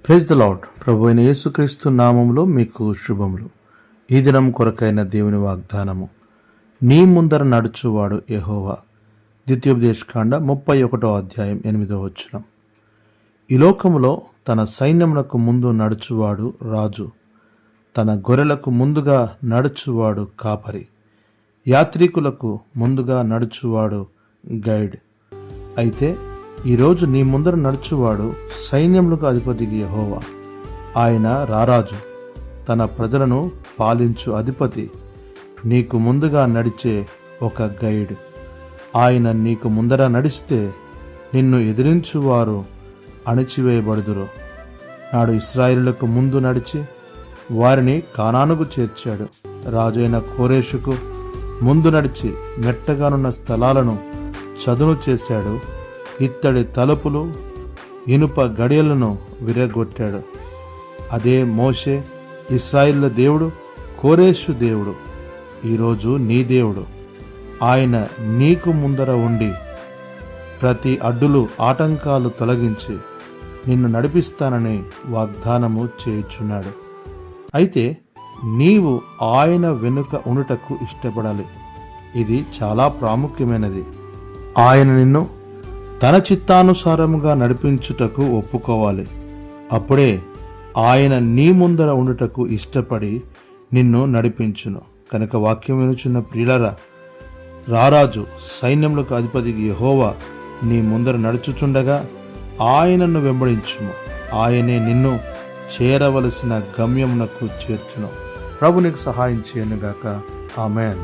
Praise the lord. ప్రభు అయిన యేసుక్రీస్తు నామములో మీకు శుభములు. ఈ దినం కొరకైన దేవుని వాగ్దానము, నీ ముందర నడుచువాడు యెహోవా. ద్వితీయోపదేశకాండ 31వ అధ్యాయం 8వ వచనం. ఈ లోకములో తన సైన్యమునకు ముందు నడుచువాడు రాజు, తన గొర్రెలకు ముందుగా నడుచువాడు కాపరి, యాత్రికులకు ముందుగా నడుచువాడు గైడ్. అయితే ఈరోజు నీ ముందర నడుచువాడు సైన్యములకు అధిపతి యెహోవా. ఆయన రారాజు, తన ప్రజలను పాలించు అధిపతి, నీకు ముందుగా నడిచే ఒక గైడ్. ఆయన నీకు ముందర నడిస్తే నిన్ను ఎదిరించువారు అణిచివేయబడుదురు. నాడు ఇశ్రాయేలులకు ముందు నడిచి వారిని కానానుకు చేర్చాడు. రాజైన కోరేషుకు ముందు నడిచి మెట్టగానున్న స్థలాలను చదును చేశాడు. ఇత్తడి తలుపులు, ఇనుప గడియలను విరగొట్టాడు. అదే మోషే, ఇశ్రాయేలు దేవుడు, కోరేషు దేవుడు, ఈరోజు నీ దేవుడు. ఆయన నీకు ముందర ఉండి ప్రతి అడ్డులు ఆటంకాలు తొలగించి నిన్ను నడిపిస్తానని వాగ్దానము చేయుచున్నాడు. అయితే నీవు ఆయన వెనుక ఉండుటకు ఇష్టపడాలి. ఇది చాలా ప్రాముఖ్యమైనది. ఆయన నిన్ను తన చిత్తానుసారముగా నడిపించుటకు ఒప్పుకోవాలి. అప్పుడే ఆయన నీ ముందర ఉండుటకు ఇష్టపడి నిన్ను నడిపించును. కనుక వాక్యం వినుచున్న ప్రియులారా, రారాజు సైన్యములకు అధిపతి యెహోవా నీ ముందర నడుచుచుండగా ఆయనను వెంబడించుము. ఆయనే నిన్ను చేరవలసిన గమ్యమునకు చేర్చును. ప్రభు నీకు సహాయం చేయనుగాక. ఆమేన్.